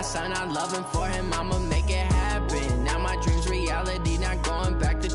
son I love him, for him I'ma make it happen. Now my dream's reality, not going back to.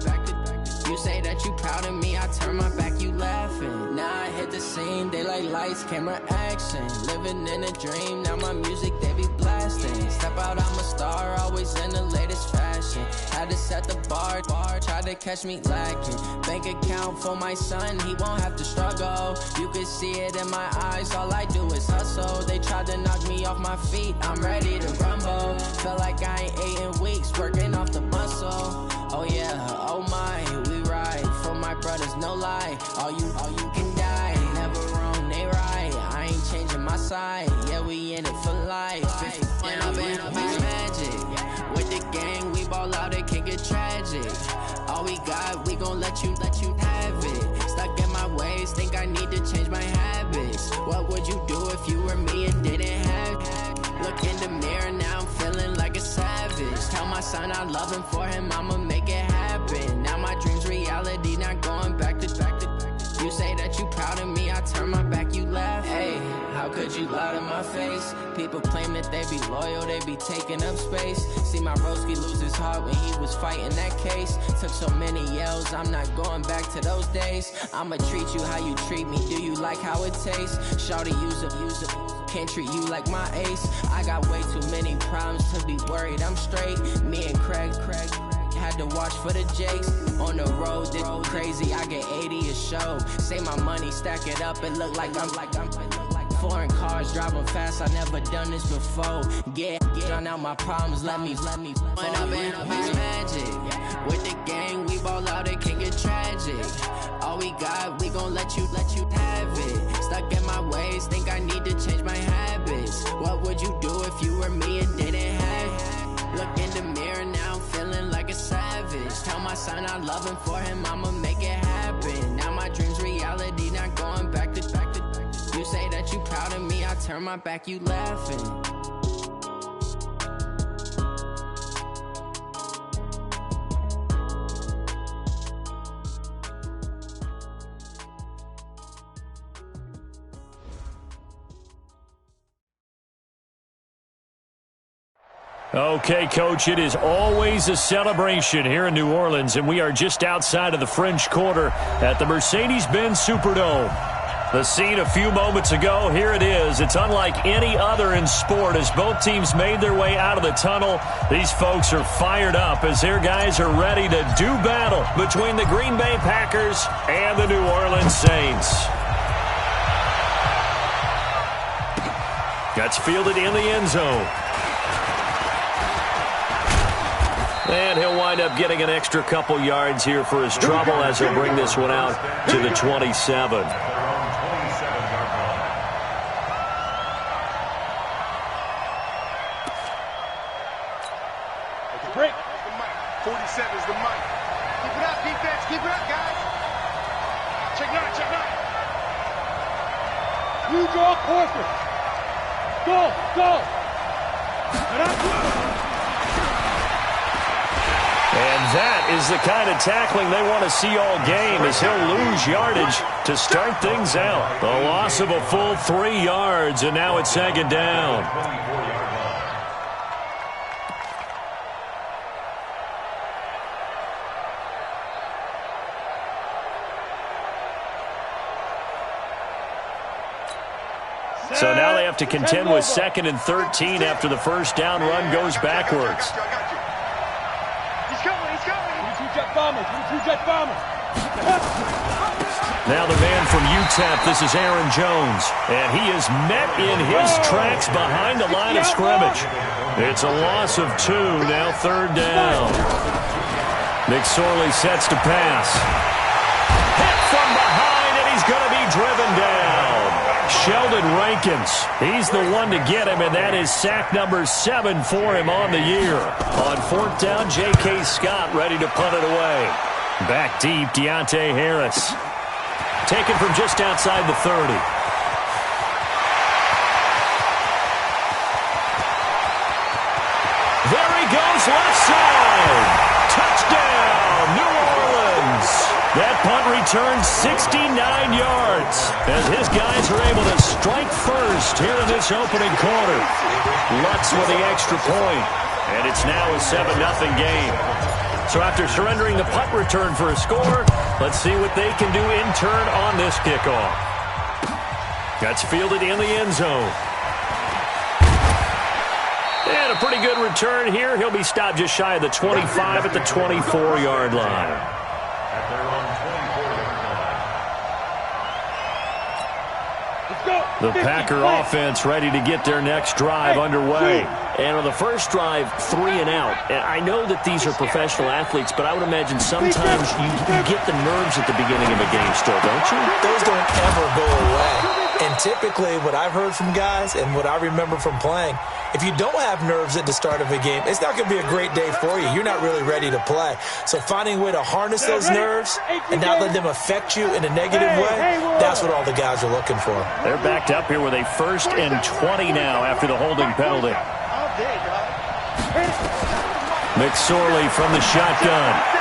You say that you proud of me, I turn my back, you laughing. Now I hit the scene, they like lights, camera, action. Living in a dream, now my music they be blasting. Step out, I'm a star, always in the latest fashion. Had to set the bar, try to catch me lacking. Bank account for my son, he won't have to struggle. You can see it in my eyes, all I do is hustle. They tried to knock me off my feet, I'm ready to rumble. Felt like I ain't ate in weeks, working off the muscle. Oh yeah, oh my, we ride for my brothers, no lie. All you can die, never wrong, they right. I ain't changing my side, yeah, we in it for life. When I've been magic, with the gang, we ball out, it can get tragic. All we got, we gon' let you have it. Stuck in my ways, think I need to change my habits. What would you do if you were me and didn't have it? Look in the mirror, now I'm feeling like a savage. Tell my son I love him, for him I'ma make it happen. Now my dream's reality, not going back to. You say that you proud of me, I turn my back, you laugh. Hey, how could you lie to my face? People claim that they be loyal, they be taking up space. See my broski lose his heart when he was fighting that case. Took so many yells, I'm not going back to those days. I'ma treat you how you treat me, do you like how it tastes? Shawty, use it. Can't treat you like my ace. I got way too many problems to be worried, I'm straight. Me and Craig had to watch for the Jakes. On the road, this crazy, I get 80 a show. Say my money, stack it up, it look like I'm foreign cars, driving fast, I never done this before. Get drown out my problems, let me When I've been magic, with the gang, we ball out, it can get tragic. All we got, we gon' let you have it. Stuck in my ways, think I need to change my habits. What would you do if you were me and didn't have it? Look in the mirror, now I'm feeling like a savage. Tell my son I love him, for him I'ma make it happen. Now my dream's reality, not going back to. You say that you proud of me, I turn my back, you laughing. Okay, Coach, it is always a celebration here in New Orleans, and we are just outside of the French Quarter at the Mercedes-Benz Superdome. The scene a few moments ago, here it is. It's unlike any other in sport as both teams made their way out of the tunnel. These folks are fired up as their guys are ready to do battle between the Green Bay Packers and the New Orleans Saints. That's fielded in the end zone. And he'll wind up getting an extra couple yards here for his trouble as he'll bring this one out to the 27. Break. 47 is the mic. Keep it up, defense. Keep it up, guys. Check nine, check nine. You draw quarter. Go. And that is the kind of tackling they want to see all game as he'll lose yardage to start things out. The loss of a full 3 yards, and now it's second down. So now they have to contend with 2nd and 13 after the first down run goes backwards. Now the man from UTEP, this is Aaron Jones, and he is met in his tracks behind the line of scrimmage. It's a loss of 2, now 3rd down. McSorley sets to pass. Hit from behind, and he's going to be driven down. Sheldon Rankins, he's the one to get him, and that is sack number 7 for him on the year. On 4th down, J.K. Scott ready to punt it away. Back deep, Deontay Harris. Taken from just outside the 30. There he goes, left side. Touchdown, New Orleans. That punt returns 69 yards as his guys are able to strike first here in this opening quarter. Lutz with the extra point, and it's now a 7-0 game. So after surrendering the punt return for a score, let's see what they can do in turn on this kickoff. That's fielded in the end zone. And a pretty good return here. He'll be stopped just shy of the 25 at the 24-yard line. The Packer offense ready to get their next drive underway. And on the first drive, 3 and out. And I know that these are professional athletes, but I would imagine sometimes you get the nerves at the beginning of a game still, don't you? Those don't ever go away. And typically what I've heard from guys and what I remember from playing, if you don't have nerves at the start of a game, it's not going to be a great day for you. You're not really ready to play. So finding a way to harness those nerves and not let them affect you in a negative way, that's what all the guys are looking for. They're backed up here with a 1st and 20 now after the holding penalty. McSorley from the shotgun.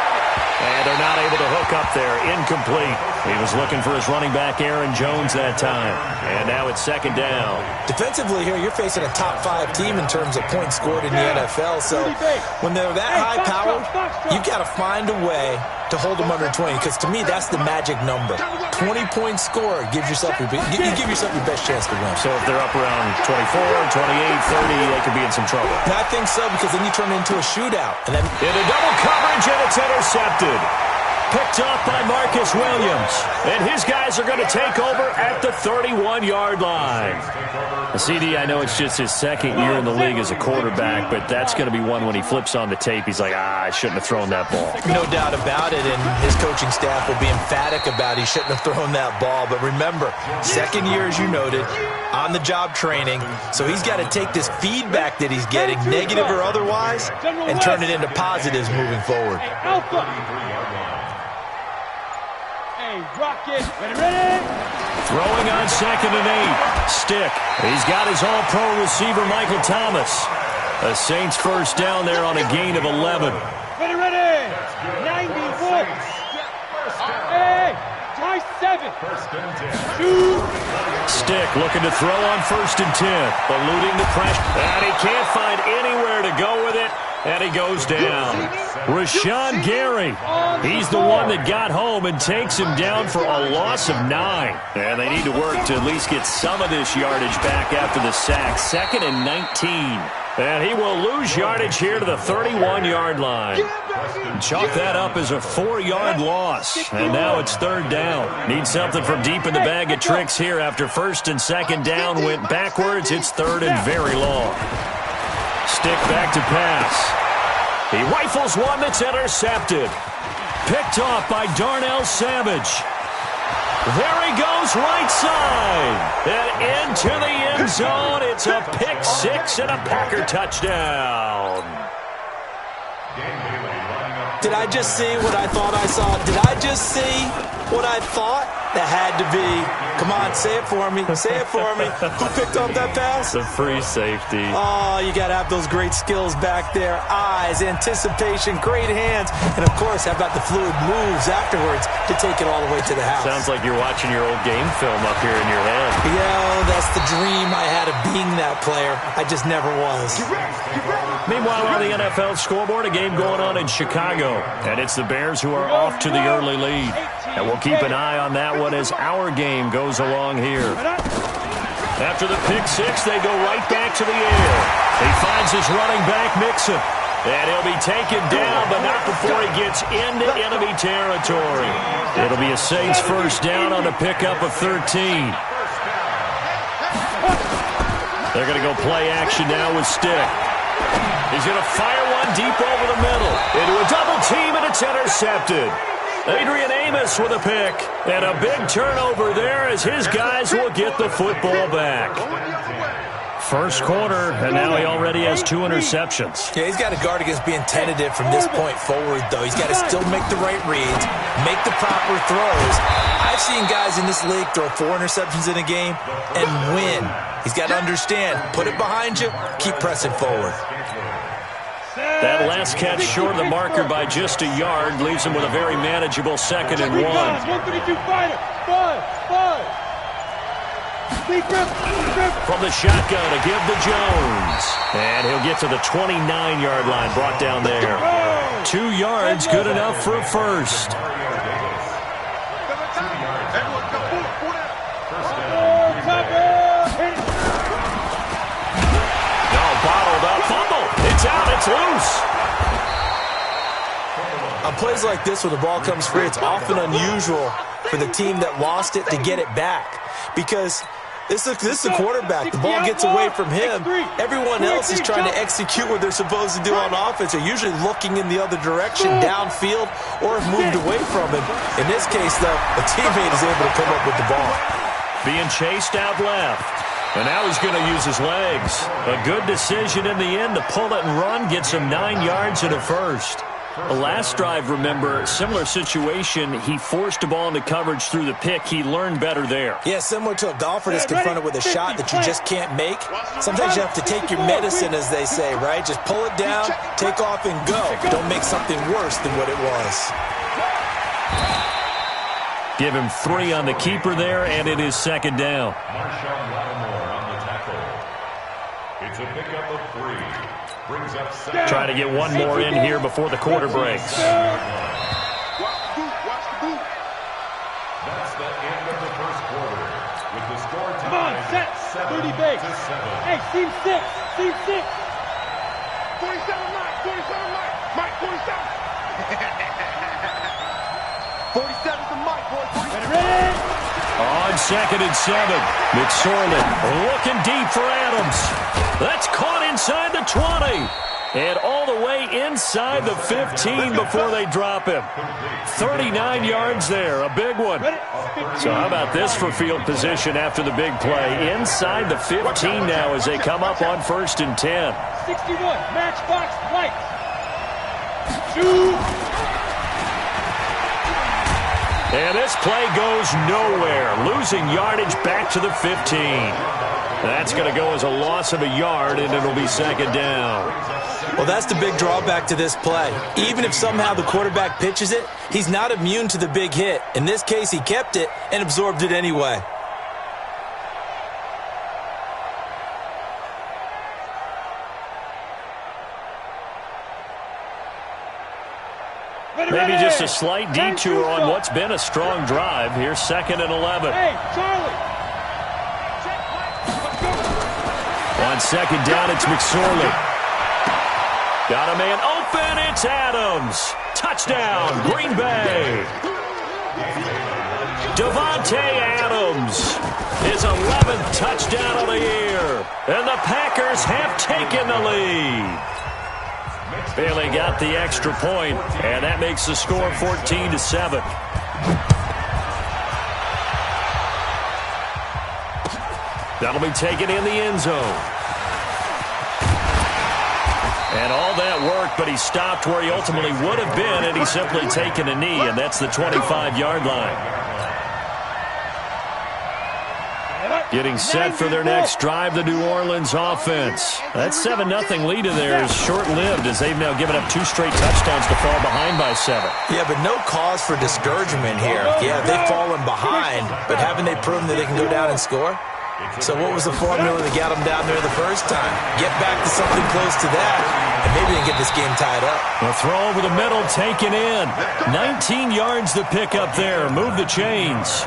And they're not able to hook up there. Incomplete. He was looking for his running back, Aaron Jones, that time. And now it's 2nd down. Defensively here, you're facing a top 5 team in terms of points scored in the NFL. So when they're that high-powered, you've got to find a way to hold them under 20. Because to me, that's the magic number. 20-point score gives yourself you give yourself your best chance to win. So if they're up around 24, 28, 30, they could be in some trouble. And I think so, because then you turn it into a shootout. And then into double coverage, and it's intercepted. Picked off by Marcus Williams. And his guys are going to take over at the 31-yard line. CD, I know it's just his 2nd year in the league as a quarterback, but that's going to be one when he flips on the tape. He's like, I shouldn't have thrown that ball. No doubt about it, and his coaching staff will be emphatic about he shouldn't have thrown that ball. But remember, 2nd year, as you noted, on-the-job training. So he's got to take this feedback that he's getting, negative or otherwise, and turn it into positives moving forward. Rocket, ready? Throwing on 2nd and 8. Stick. He's got his all-pro receiver, Michael Thomas. A Saints 1st down there on a gain of 11. Ready? 91. Hey, try 7. Stick looking to throw on 1st and 10. Eluding the pressure. And he can't find anywhere to go with it. And he goes down. Rashawn Gary. He's the one that got home and takes him down for a loss of 9. And they need to work to at least get some of this yardage back after the sack. 2nd and 19. And he will lose yardage here to the 31-yard line. Chalk that up as a 4-yard loss. And now it's 3rd down. Need something from deep in the bag of tricks here after 1st and 2nd down went backwards. It's 3rd and very long. Stick back to pass. He rifles one that's intercepted. Picked off by Darnell Savage. There he goes, right side. And into the end zone. It's a pick 6 and a Packer touchdown. Did I just see what I thought I saw? Did I just see what I thought? That had to be. Come on, say it for me. Say it for me. Who picked up that pass? The free safety. Oh, you got to have those great skills back there. Eyes, anticipation, great hands. And, of course, how about the fluid moves afterwards to take it all the way to the house? Sounds like you're watching your old game film up here in your head. Yeah, that's the dream I had of being that player. I just never was. Meanwhile, on the NFL scoreboard, a game going on in Chicago. And it's the Bears who are off to the early lead. And we'll keep an eye on that one as our game goes along here. After the pick 6, they go right back to the air. He finds his running back, Mixon. And he'll be taken down, but not before he gets into enemy territory. It'll be a Saints 1st down on a pickup of 13. They're going to go play action now with Stick. He's going to fire one deep over the middle. Into a double team, and it's intercepted. Adrian Amos with a pick. And a big turnover there as his guys will get the football back. 1st quarter, and now he already has 2 interceptions. Yeah, he's got to guard against being tentative from this point forward, though. He's got to still make the right reads, make the proper throws. I've seen guys in this league throw 4 interceptions in a game and win. He's got to understand, put it behind you, keep pressing forward. That last catch short of the marker by just a yard leaves him with a very manageable 2nd and 1. 132 fighter. 5. From the shotgun to give to Jones. And he'll get to the 29-yard line, brought down there. 2 yards, good enough for a first. Bottled up, fumble. It's out, it's loose. On plays like this where the ball comes free, it's often unusual for the team that lost it to get it back. Because this is a quarterback. The ball gets away from him. Everyone else is trying to execute what they're supposed to do on offense. They're usually looking in the other direction, downfield, or have moved away from him. In this case, though, a teammate is able to come up with the ball. Being chased out left. And now he's going to use his legs. A good decision in the end to pull it and run, gets him 9 yards and a first. The last drive, remember, similar situation. He forced the ball into coverage through the pick. He learned better there. Yeah, similar to a golfer that's confronted with a shot that you just can't make. Sometimes you have to take your medicine, as they say, right? Just pull it down, take off, and go. Don't make something worse than what it was. Give him 3 on the keeper there, and it is 2nd down. It's a pickup of 3. Brings up 7. Trying to get one more in here before the quarter breaks. Watch the boot. That's the end of the first quarter. With the score Come on, set. 30 base. 7. Hey, seam 6. Seam 6. 47 Mike. 47 Mike. Mike, 47. 47's the Mike, boy. Ready? On 2nd and 7, McSorley looking deep for Adams. That's caught inside the 20. And all the way inside the 15 before they drop him. 39 yards there, a big one. So how about this for field position after the big play? Inside the 15 now as they come up on 1st and 10. 61, matchbox, light. Shoot. And this play goes nowhere. Losing yardage back to the 15. That's going to go as a loss of a yard, and it'll be 2nd down. Well, that's the big drawback to this play. Even if somehow the quarterback pitches it, he's not immune to the big hit. In this case, he kept it and absorbed it anyway. Maybe just a slight detour on what's been a strong drive. Here's 2nd and 11. Hey, Charlie. On 2nd down, it's McSorley. Got a man open. It's Adams. Touchdown, Green Bay. Devontae Adams. His 11th touchdown of the year. And the Packers have taken the lead. Bailey got the extra point, and that makes the score 14-7. That'll be taken in the end zone. And all that work, but he stopped where he ultimately would have been, and he's simply taken a knee, and that's the 25-yard line. Getting set for their next drive, the New Orleans offense. That 7-0 lead of theirs is short-lived as they've now given up 2 straight touchdowns to fall behind by 7. Yeah, but no cause for discouragement here. Yeah, they've fallen behind, but haven't they proven that they can go down and score? So what was the formula that got them down there the first time? Get back to something close to that, and maybe they can get this game tied up. A throw over the middle, taken in. 19 yards to pick up there. Move the chains.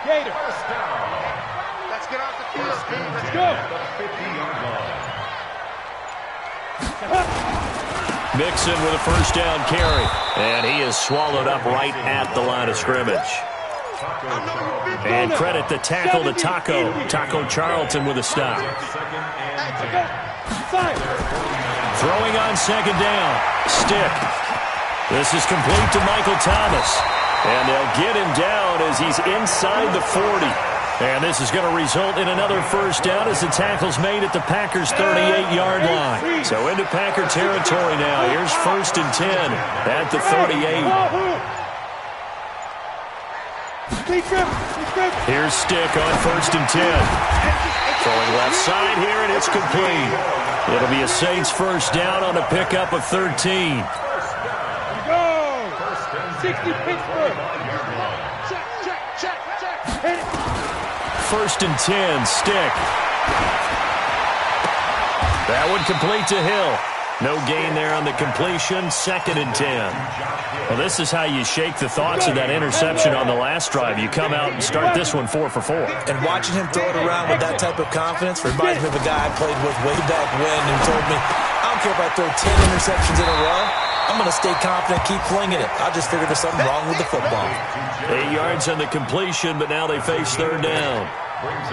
Gator. Let's get off the field, Steve. Let's go. Mixon with a first down carry. And he is swallowed up right at the line of scrimmage. And credit the tackle to Taco Charlton with a stop. Throwing on 2nd down. Stick. This is complete to Michael Thomas. And they'll get him down as he's inside the 40. And this is going to result in another first down as the tackle's made at the Packers' 38-yard line. So into Packer territory now. Here's 1st and 10 at the 38. Here's Stick on 1st and 10. Throwing left side here, and it's complete. It'll be a Saints first down on a pickup of 13. Go! 60 Pittsburgh. Check. First and 10, stick. That one complete to Hill. No gain there on the completion, second and 10. Well, this is how you shake the thoughts of that interception on the last drive. You come out and start this one 4 for 4. And watching him throw it around with that type of confidence reminds me of a guy I played with way back when who told me, I don't care if I throw 10 interceptions in a row, I'm going to stay confident, keep flinging it. I just figured there's something wrong with the football. 8 yards on the completion, but now they face third down.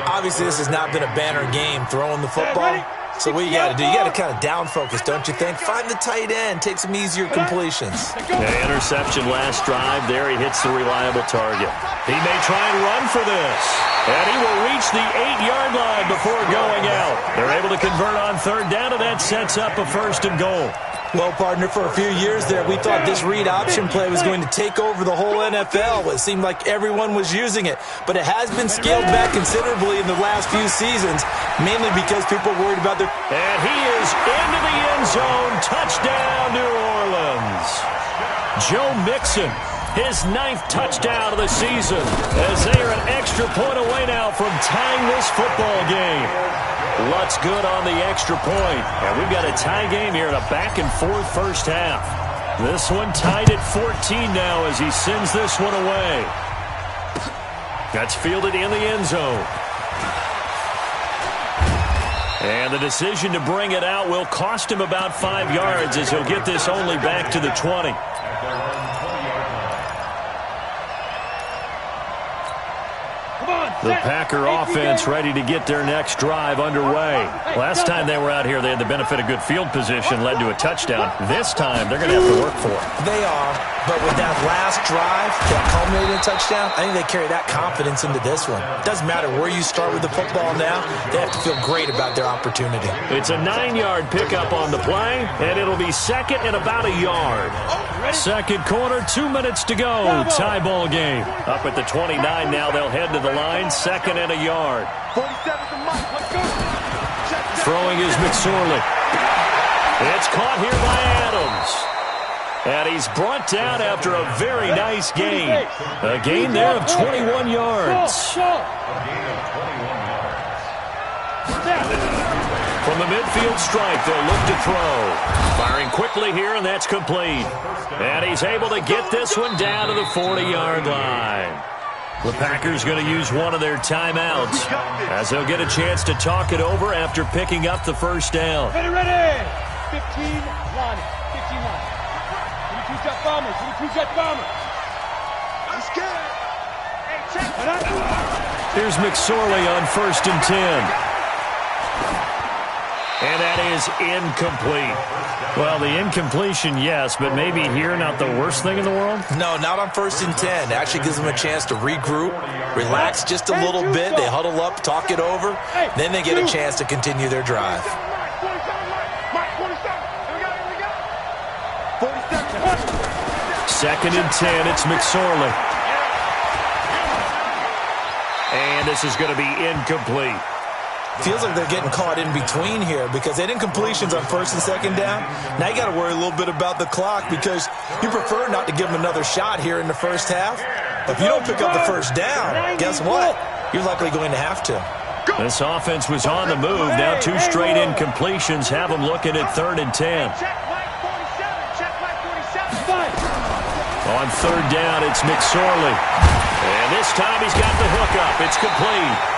Obviously, this has not been a banner game throwing the football. So what you got to do, you got to kind of down focus, don't you think? Find the tight end, take some easier completions. Yeah, interception last drive. There he hits the reliable target. He may try and run for this. And he will reach the 8-yard line before going out. They're able to convert on third down, and that sets up a first and goal. Well, partner, for a few years there, we thought this read option play was going to take over the whole NFL. It seemed like everyone was using it. But it has been scaled back considerably in the last few seasons, mainly because people are worried about their... And he is into the end zone. Touchdown, New Orleans. Joe Mixon, his 9th touchdown of the season, as they are an extra point away now from tying this football game. Lutz good on the extra point. And we've got a tie game here in a back-and-forth first half. This one tied at 14 now as he sends this one away. That's fielded in the end zone. And the decision to bring it out will cost him about 5 yards as he'll get this only back to the 20. The Packer offense ready to get their next drive underway. Last time they were out here, they had the benefit of good field position, led to a touchdown. This time, they're going to have to work for it. They are, but with that last drive that culminated in a touchdown, I think they carry that confidence into this one. It doesn't matter where you start with the football now. They have to feel great about their opportunity. It's a 9-yard pickup on the play, and it'll be second and about a yard. Second quarter, 2 minutes to go. Tie ball game. Up at the 29 now, they'll head to the line. Second and a yard. 47's the mark. Let's go. Throwing is McSorley. It's caught here by Adams. And he's brought down after a very nice gain. A gain there of 21 yards. From the midfield strike, they'll look to throw. Firing quickly here, and that's complete. And he's able to get this one down to the 40-yard line. The Packers going to use one of their timeouts as they'll get a chance to talk it over after picking up the first down. Ready. 15 line. 15 line. Give me 2 jet bombers. I'm scared. Hey, check. Here's McSorley on first and 10. And that is incomplete. Well, the incompletion, yes, but maybe here not the worst thing in the world? No, not on first and 10. It actually gives them a chance to regroup, relax just a little bit. They huddle up, talk it over. Then they get a chance to continue their drive. 2nd and 10, it's McSorley. And this is going to be incomplete. Feels like they're getting caught in between here because they didn't completions on first and second down. Now you got to worry a little bit about the clock because you prefer not to give them another shot here in the first half. But if you don't pick up the first down, guess what? You're likely going to have to. This offense was on the move. Now 2 straight incompletions have them looking at 3rd and 10. On 3rd down, it's McSorley. And this time he's got the hook up. It's complete.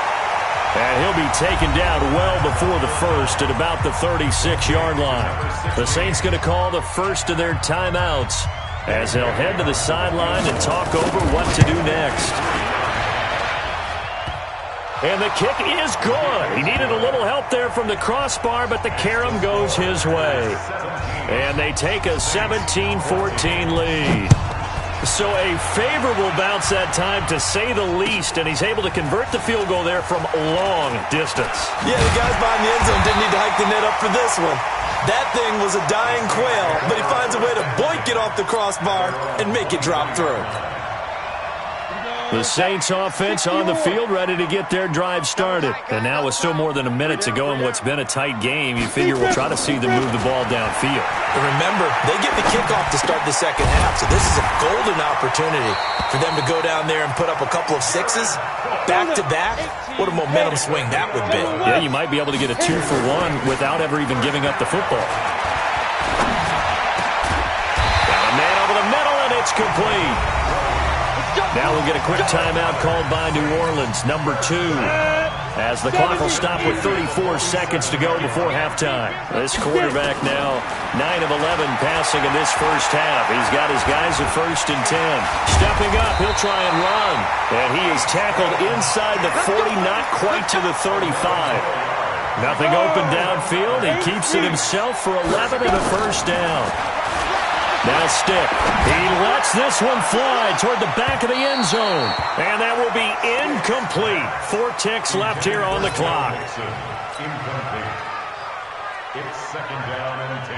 And he'll be taken down well before the first at about the 36-yard line. The Saints going to call the first of their timeouts as they'll head to the sideline and talk over what to do next. And the kick is good. He needed a little help there from the crossbar, but the carom goes his way. And they take a 17-14 lead. So a favorable bounce that time, to say the least, and he's able to convert the field goal there from long distance. Yeah, the guys behind the end zone didn't need to hike the net up for this one. That thing was a dying quail, but he finds a way to boink it off the crossbar and make it drop through. The Saints offense on the field, ready to get their drive started. And now with still more than a minute to go in what's been a tight game, you figure we'll try to see them move the ball downfield. And remember, they get the kickoff to start the second half, so this is a golden opportunity for them to go down there and put up a couple of sixes back-to-back. What a momentum swing that would be. Yeah, you might be able to get a 2-for-1 without ever even giving up the football. Got a man over the middle, and it's complete. Now we'll get a quick timeout called by New Orleans, number 2, as the clock will stop with 34 seconds to go before halftime. This quarterback now 9 of 11 passing in this first half. He's got his guys at 1st and 10. Stepping up, he'll try and run. And he is tackled inside the 40, not quite to the 35. Nothing open downfield. He keeps it himself for 11 and a first down. Now Stick. He lets this one fly toward the back of the end zone. And that will be incomplete. 4 ticks left here on the clock. Incomplete. It's 2nd down and 10.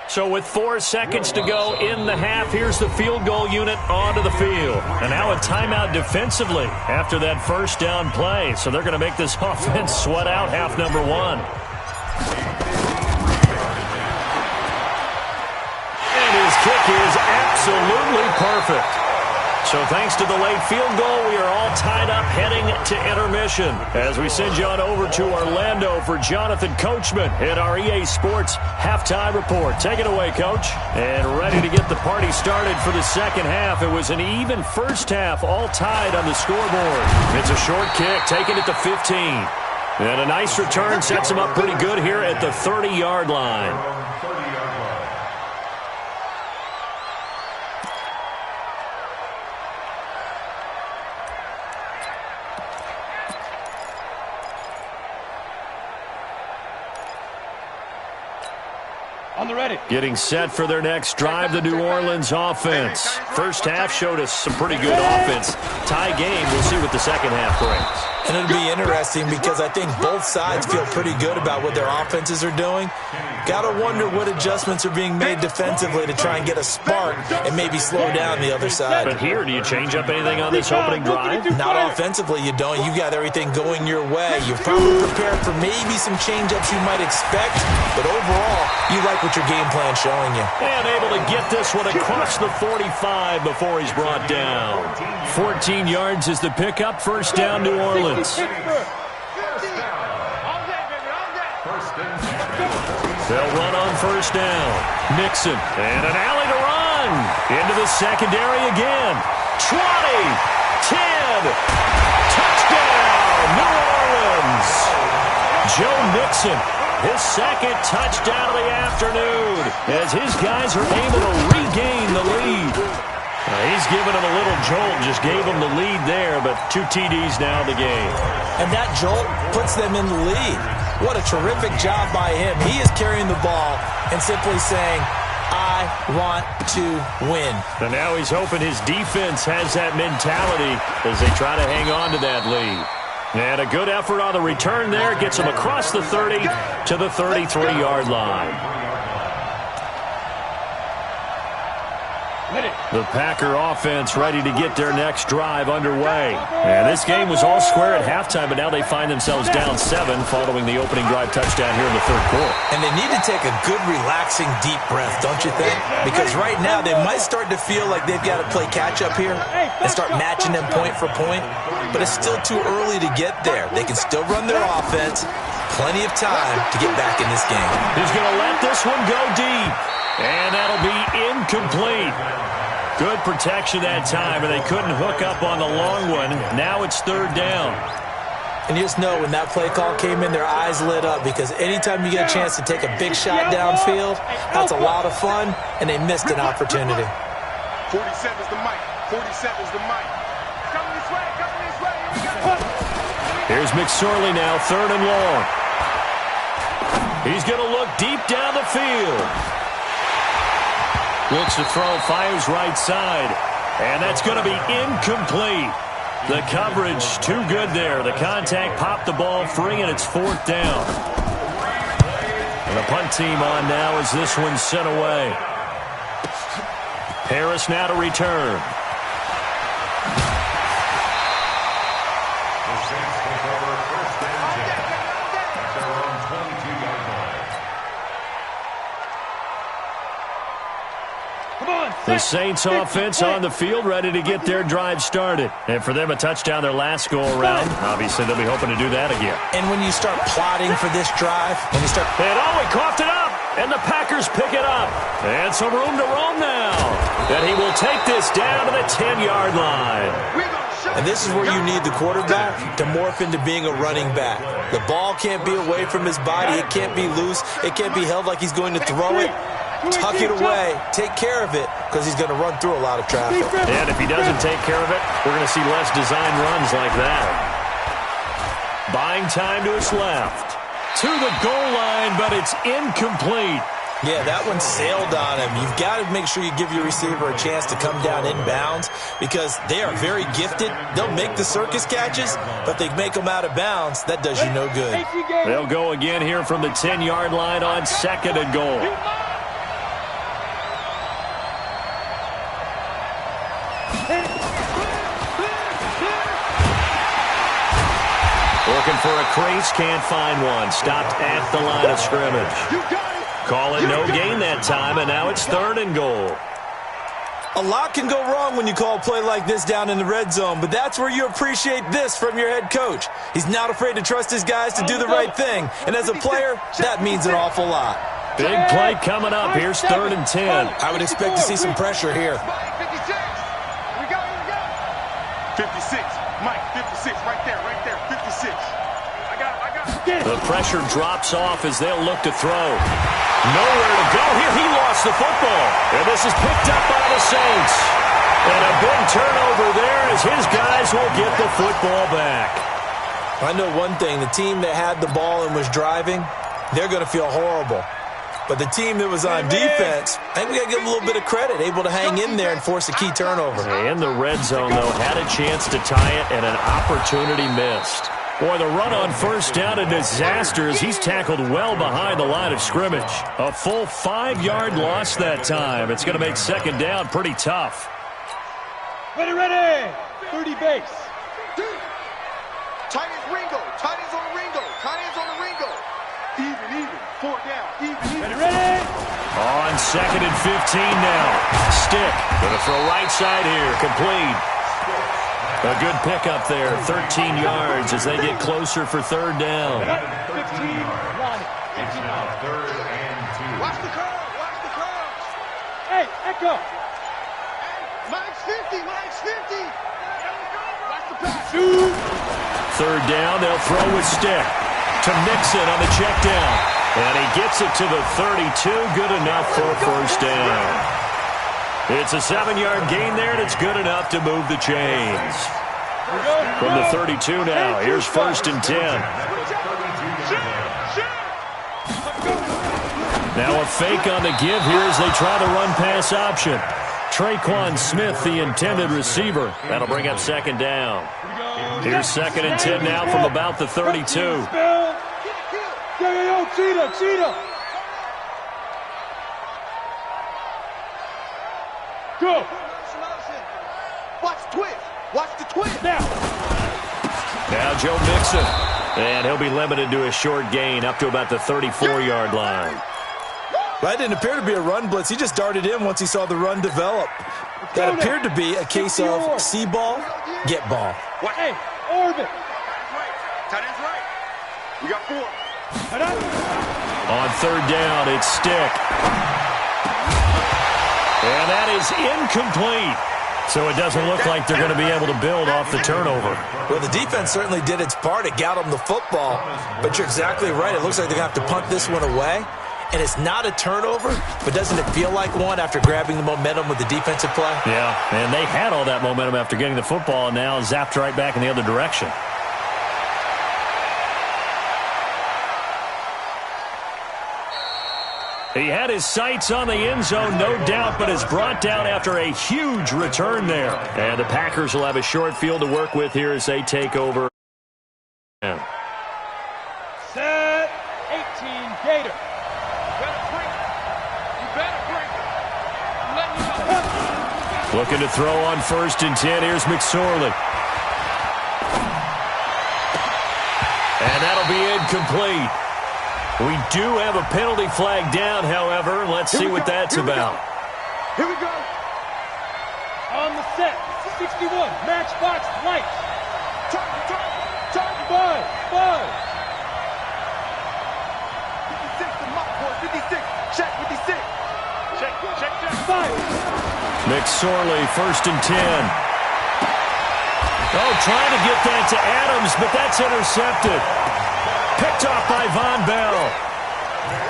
So with 4 seconds to go in the half, here's the field goal unit onto the field. And now a timeout defensively after that first down play. So they're going to make this offense sweat out half number 1. Kick is absolutely perfect. So thanks to the late field goal, we are all tied up heading to intermission as we send you on over to Orlando for Jonathan Coachman at our EA Sports Halftime Report. Take it away, Coach. And ready to get the party started for the second half. It was an even first half, all tied on the scoreboard. It's a short kick, taking it to 15. And a nice return sets him up pretty good here at the 30-yard line. On the ready. Getting set for their next drive, the New Orleans offense. First half showed us some pretty good offense. Tie game, we'll see what the second half brings. And it'll be interesting because I think both sides feel pretty good about what their offenses are doing. Got to wonder what adjustments are being made defensively to try and get a spark and maybe slow down the other side. But here, do you change up anything on this opening drive? Not offensively, you don't. You've got everything going your way. You've probably prepared for maybe some change-ups you might expect, but overall, you like what your game plan's showing you. And able to get this one across the 45 before he's brought down. 14 yards is the pickup. First down, New Orleans. They'll run on first down. Mixon, and an alley to run. Into the secondary again. 20, 10, touchdown, New Orleans. Joe Mixon, his second touchdown of the afternoon, as his guys are able to regain the lead. He's given him a little jolt, just gave him the lead there, but 2 TDs now in the game. And that jolt puts them in the lead. What a terrific job by him. He is carrying the ball and simply saying, I want to win. And now he's hoping his defense has that mentality as they try to hang on to that lead. And a good effort on the return there gets him across the 30 to the 33-yard line. The Packer offense ready to get their next drive underway. And this game was all square at halftime, but now they find themselves down 7 following the opening drive touchdown here in the third quarter. And they need to take a good, relaxing, deep breath, don't you think? Because right now they might start to feel like they've got to play catch-up here and start matching them point for point. But it's still too early to get there. They can still run their offense. Plenty of time to get back in this game. He's going to let this one go deep. And that'll be incomplete. Good protection that time, and they couldn't hook up on the long one. Now it's third down. And you just know when that play call came in, their eyes lit up because anytime you get a chance to take a big shot downfield, that's a lot of fun, and they missed an opportunity. 47's the mic. 47's the mic. Coming this way. Coming this way. Here we go. Here's McSorley now, third and long. He's going to look deep down the field. Looks to throw, fires right side. And that's going to be incomplete. The coverage too good there. The contact popped the ball free, and it's fourth down. And the punt team on now as this one's sent away. Harris now to return. The Saints offense on the field, ready to get their drive started. And for them, a touchdown their last go-around. Obviously, they'll be hoping to do that again. And when you start plotting for this drive, when you start... And he coughed it up, and the Packers pick it up. And some room to roam now. And he will take this down to the 10-yard line. And this is where you need the quarterback to morph into being a running back. The ball can't be away from his body. It can't be loose. It can't be held like he's going to throw it. Tuck it away. Take care of it because he's going to run through a lot of traffic. And if he doesn't take care of it, we're going to see less designed runs like that. Buying time to his left. To the goal line, but it's incomplete. Yeah, that one sailed on him. You've got to make sure you give your receiver a chance to come down inbounds because they are very gifted. They'll make the circus catches, but they make them out of bounds. That does you no good. They'll go again here from the 10-yard line on 2nd and goal. Looking for a crease, can't find one. Stopped at the line of scrimmage. Call it no gain that time, and now it's 3rd and goal. A lot can go wrong when you call a play like this down in the red zone, but that's where you appreciate this from your head coach. He's not afraid to trust his guys to do the right thing, and as a player, that means an awful lot. Big play coming up. Here's 3rd and 10. I would expect to see some pressure here. 56. Mike, 56. Right there. 56. I got it. The pressure drops off as they'll look to throw. Nowhere to go here. He lost the football. And this is picked up by the Saints. And a big turnover there as his guys will get the football back. I know one thing. The team that had the ball and was driving, they're going to feel horrible. But the team that was on defense, I think we got to give them a little bit of credit, able to hang in there and force a key turnover. In the red zone, though, had a chance to tie it and an opportunity missed. Boy, the run on 1st down a disaster as he's tackled well behind the line of scrimmage. A full 5-yard loss that time. It's going to make 2nd down pretty tough. Ready. 30 base. Tight ends Ringo. Tight ends on Ringo. Tight ends on the Ringo. Even. 4 down. Even. Ready. On 2nd and 15 now. Stick. Gonna throw right side here. Complete. A good pickup there. 13 yards as they get closer for 3rd down. 15, 1, 59. It's now 3rd and 2. Watch the curve. Hey, Echo. Mike's 50. Watch the pass. 3rd down. They'll throw with Stick. To Mixon on the check down. And he gets it to the 32. Good enough for a 1st down. It's a 7-yard gain there, and it's good enough to move the chains. From the 32 now, here's 1st and 10. Now a fake on the give here as they try the run-pass option. Traquan Smith, the intended receiver. That'll bring up 2nd down. Here's 2nd and 10 now from about the 32. Yo, cheetah. Go. Watch the twist. Now Joe Mixon. And he'll be limited to a short gain up to about the 34-yard line. That didn't appear to be a run blitz. He just darted in once he saw the run develop. That appeared to be a case of see ball, get ball. Hey, orbit. Tight end's right. We got 4. On 3rd down, it's Stick. And that is incomplete. So it doesn't look like they're going to be able to build off the turnover. Well, the defense certainly did its part. It got them the football. But you're exactly right. It looks like they're going to have to punt this one away. And it's not a turnover, but doesn't it feel like one after grabbing the momentum with the defensive play? Yeah, and they had all that momentum after getting the football and now zapped right back in the other direction. He had his sights on the end zone, no doubt, but is brought down after a huge return there. And the Packers will have a short field to work with here as they take over. Set, 18, Gator. Looking to throw on 1st and 10. Here's McSorley. And that'll be incomplete. We do have a penalty flag down, however. Let's see what that's about. Here we go. On the set, 61, matchbox lights. Time, 5. 56 to my boy, 56. Check 56. Check. 5. McSorley, 1st and 10. Oh, trying to get that to Adams, but that's intercepted. Picked off by Von Bell.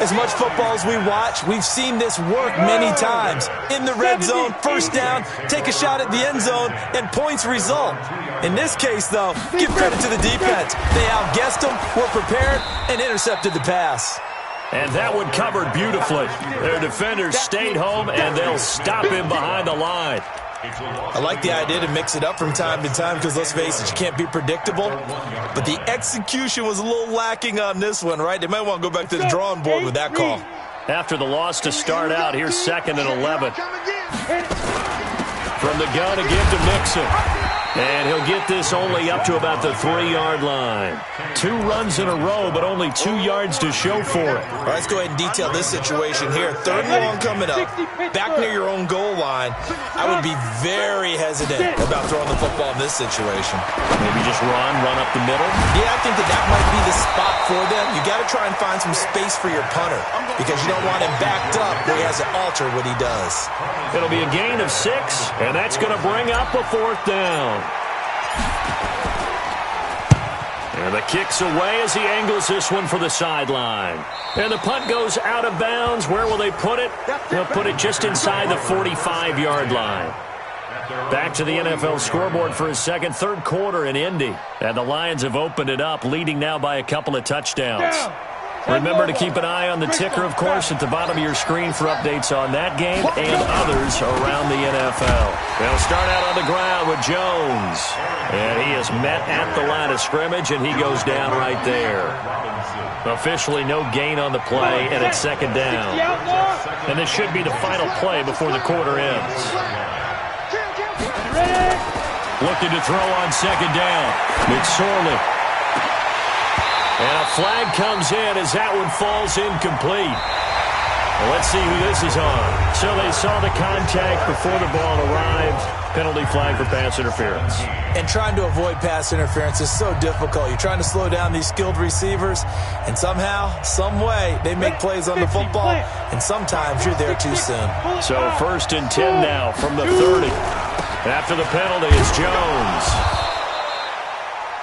As much football as we watch, we've seen this work many times. In the red zone, 1st down, take a shot at the end zone, and points result. In this case, though, give credit to the defense. They outguessed them, were prepared, and intercepted the pass. And that one covered beautifully. Their defenders stayed home, and they'll stop him behind the line. I like the idea to mix it up from time to time because, let's face it, you can't be predictable. But the execution was a little lacking on this one, right? They might want to go back to the drawing board with that call. After the loss to start out, here's 2nd and 11. From the gun again to Mixon. And he'll get this only up to about the 3-yard line. 2 runs in a row, but only 2 yards to show for it. All right, let's go ahead and detail this situation here. 3rd and long coming up. Back near your own goal line. I would be very hesitant about throwing the football in this situation. Maybe just run up the middle? Yeah, I think that might be the spot for them. You got to try and find some space for your punter because you don't want him backed up where he has to alter what he does. It'll be a gain of 6, and that's going to bring up a 4th down. And the kick's away as he angles this one for the sideline. And the punt goes out of bounds. Where will they put it? They'll put it just inside the 45-yard line. Back to the NFL scoreboard for his third quarter in Indy. And the Lions have opened it up, leading now by a couple of touchdowns. Remember to keep an eye on the ticker, of course, at the bottom of your screen for updates on that game and others around the NFL. They'll start out on the ground with Jones. And he is met at the line of scrimmage, and he goes down right there. Officially no gain on the play, and it's 2nd down. And this should be the final play before the quarter ends. Looking to throw on 2nd down. McSorley. And a flag comes in as that one falls incomplete. Well, let's see who this is on. So they saw the contact before the ball arrived. Penalty flag for pass interference. And trying to avoid pass interference is so difficult. You're trying to slow down these skilled receivers, and somehow, some way, they make plays on the football, and sometimes you're there too soon. So 1st and 10 now from the 30. After the penalty, it's Jones.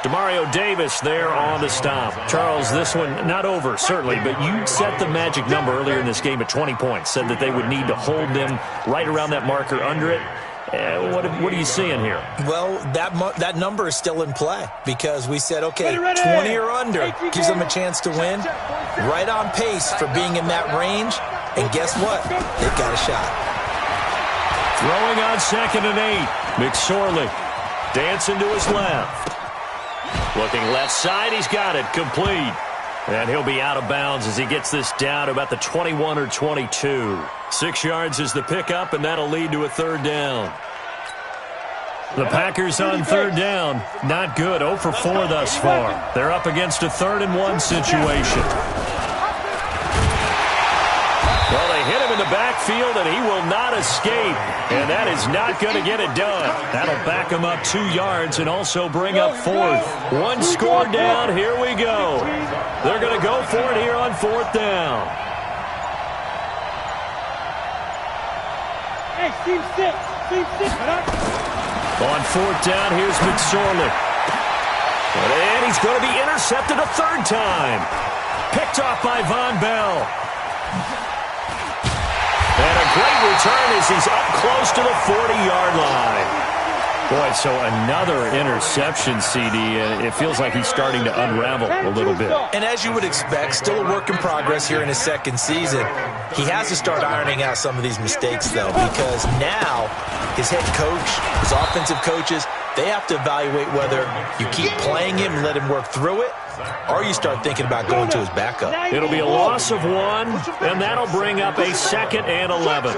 Demario Davis there on the stop. Charles, this one not over, certainly, but you set the magic number earlier in this game at 20 points. Said that they would need to hold them right around that marker under it. What are you seeing here? Well, that number is still in play because we said, okay, 20 or under gives them a chance to win. Right on pace for being in that range. And guess what? They've got a shot. Throwing on 2nd and 8. McSorley dancing to his left. Looking left side, he's got it, complete. And he'll be out of bounds as he gets this down to about the 21 or 22. 6 yards is the pickup, and that'll lead to a 3rd down. The Packers on 3rd down. Not good, 0 for 4 thus far. They're up against a 3rd and 1 situation. Well, they hit him in the backfield, and he will not escape. And that is not going to get it done. That'll back him up 2 yards and also bring up 4th. 1 score down. Here we go. They're going to go for it here on 4th down. Hey, team 6. On 4th down, here's McSorley. And he's going to be intercepted a 3rd time. Picked off by Von Bell. And a great return as he's up close to the 40-yard line. Boy, so another interception, CD, and it feels like he's starting to unravel a little bit. And as you would expect, still a work in progress here in his 2nd season. He has to start ironing out some of these mistakes, though, because now his head coach, his offensive coaches, they have to evaluate whether you keep playing him and let him work through it, or you start thinking about going to his backup. It'll be a loss of 1, and that'll bring up a 2nd and 11.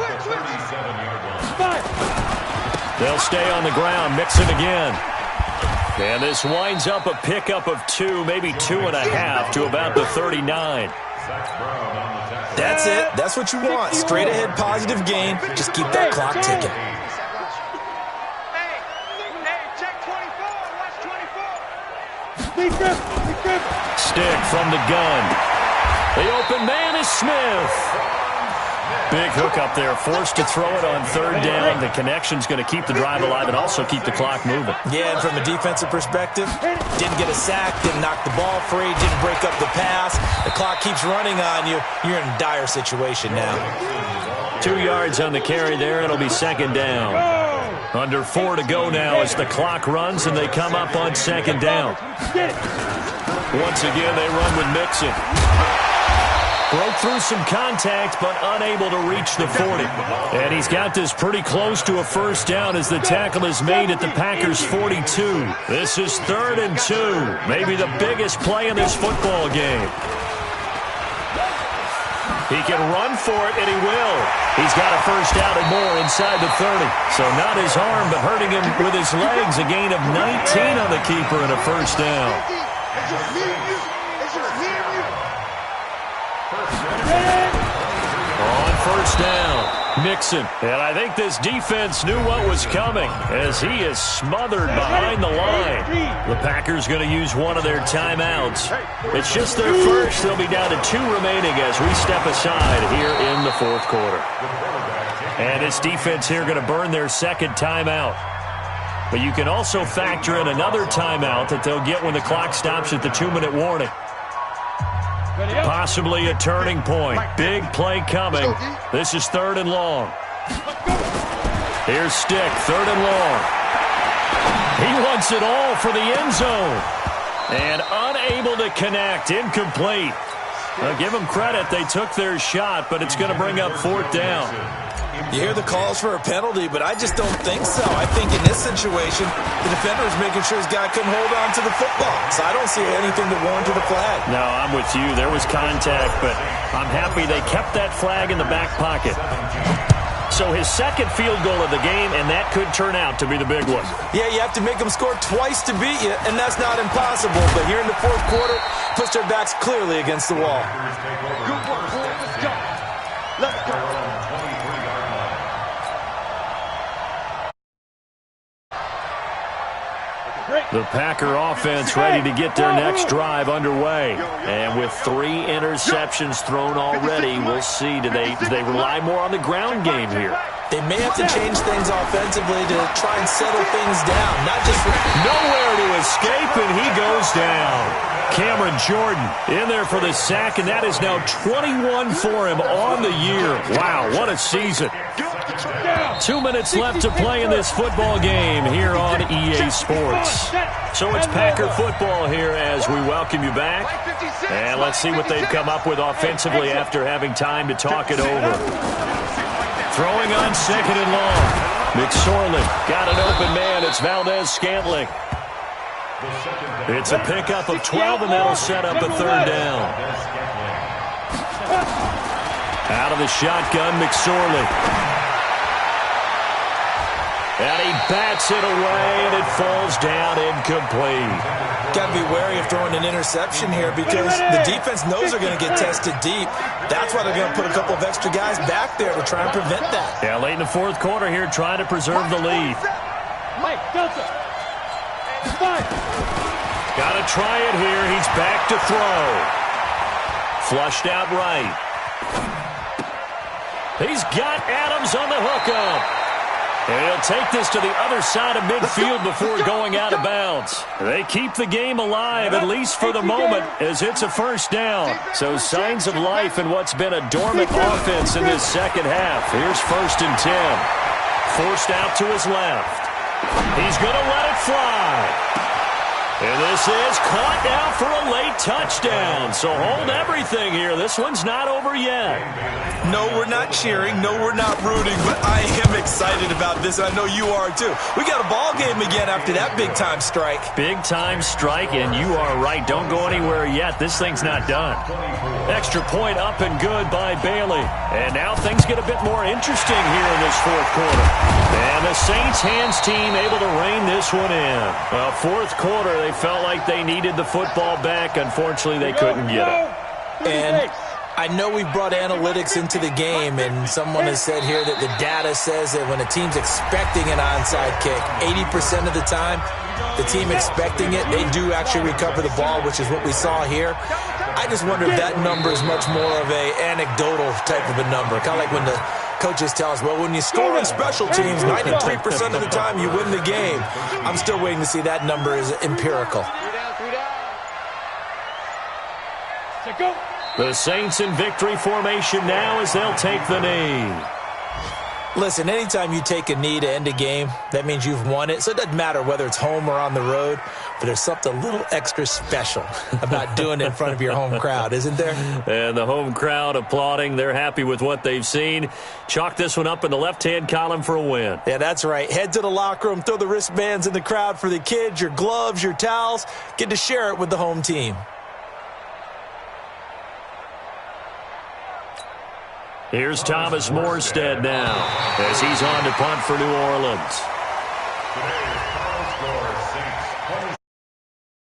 They'll stay on the ground, Mixon again. And this winds up a pickup of 2, maybe 2.5 to about the 39. That's it. That's what you want. Straight ahead positive gain. Just keep that clock ticking. Stick from the gun. The open man is Smith. Big hook up there, forced to throw it on third down. The connection's going to keep the drive alive and also keep the clock moving. Yeah, and from a defensive perspective, didn't get a sack, didn't knock the ball free, didn't break up the pass. The clock keeps running on you. You're in a dire situation now. 2 yards on the carry there. It'll be second down. Under 4 to go now as the clock runs and they come up on second down. Once again, they run with Mixon. Broke through some contact, but unable to reach the 40. And he's got this pretty close to a first down as the tackle is made at the Packers' 42. This is 3rd and 2. Maybe the biggest play in this football game. He can run for it, and he will. He's got a first down and more inside the 30. So not his arm, but hurting him with his legs. A gain of 19 on the keeper and a first down. On first down, Mixon. And I think this defense knew what was coming as he is smothered behind the line. The Packers going to use one of their timeouts. It's just their first. They'll be down to 2 remaining as we step aside here in the 4th quarter. And this defense here going to burn their second timeout. But you can also factor in another timeout that they'll get when the clock stops at the 2-minute warning. Possibly a turning point. Big play coming. This is 3rd and long. Here's Stick, 3rd and long. He wants it all for the end zone. And unable to connect. Incomplete. Well, give them credit. They took their shot, but it's going to bring up 4th down. You hear the calls for a penalty, but I just don't think so. I think in this situation, the defender is making sure his guy couldn't hold on to the football. So I don't see anything to warrant the flag. No, I'm with you. There was contact, but I'm happy they kept that flag in the back pocket. So his second field goal of the game, and that could turn out to be the big one. Yeah, you have to make them score twice to beat you, and that's not impossible. But here in the 4th quarter, puts their backs clearly against the wall. Good work, boys. Let's go. Let's go. The Packer offense ready to get their next drive underway. And with 3 interceptions thrown already, we'll see. Do they rely more on the ground game here? They may have to change things offensively to try and settle things down. Not just nowhere to escape, and he goes down. Cameron Jordan in there for the sack, and that is now 21 for him on the year. Wow, what a season. 2 minutes left to play in this football game here on EA Sports. So it's Packer football here as we welcome you back. And let's see what they've come up with offensively after having time to talk it over. Throwing on 2nd and long. McSorley got an open man. It's Valdez-Scantling. It's a pickup of 12, and that'll set up a 3rd down. Out of the shotgun, McSorley. And he bats it away, and it falls down incomplete. Got to be wary of throwing an interception here because the defense knows they're going to get tested deep. That's why they're going to put a couple of extra guys back there to try and prevent that. Yeah, late in the 4th quarter here, trying to preserve the lead. Mike, Delta. Got to try it here. He's back to throw. Flushed out right. He's got Adams on the hookup. And he'll take this to the other side of midfield before going out of bounds. They keep the game alive, at least for the moment, as it's a first down. So signs of life in what's been a dormant offense in this second half. Here's 1st and 10. Forced out to his left. He's going to let it fly. And this is caught now for a late touchdown. So hold everything here. This one's not over yet. No, we're not cheering. No, we're not rooting. But I am excited about this, and I know you are too. We got a ball game again after that big-time strike. Big-time strike, and you are right. Don't go anywhere yet. This thing's not done. Extra point up and good by Bailey. And now things get a bit more interesting here in this 4th quarter. And the Saints hands team able to rein this one in. Well, 4th quarter, they felt like they needed the football back. Unfortunately, they couldn't get it. And I know we brought analytics into the game, and someone has said here that the data says that when a team's expecting an onside kick, 80% of the time, the team expecting it, they do actually recover the ball, which is what we saw here. I just wonder if that number is much more of a anecdotal type of a number, kind of like when the coaches tell us, well, when you score on special teams, 93% of the time you win the game. I'm still waiting to see that number is empirical. The Saints in victory formation now as they'll take the knee. Listen, anytime you take a knee to end a game, that means you've won it. So it doesn't matter whether it's home or on the road, but there's something a little extra special about doing it in front of your home crowd, isn't there? And the home crowd applauding. They're happy with what they've seen. Chalk this one up in the left-hand column for a win. Yeah, that's right. Head to the locker room, throw the wristbands in the crowd for the kids, your gloves, your towels. Get to share it with the home team. Here's Thomas Morstead now as he's on to punt for New Orleans. Today's final score,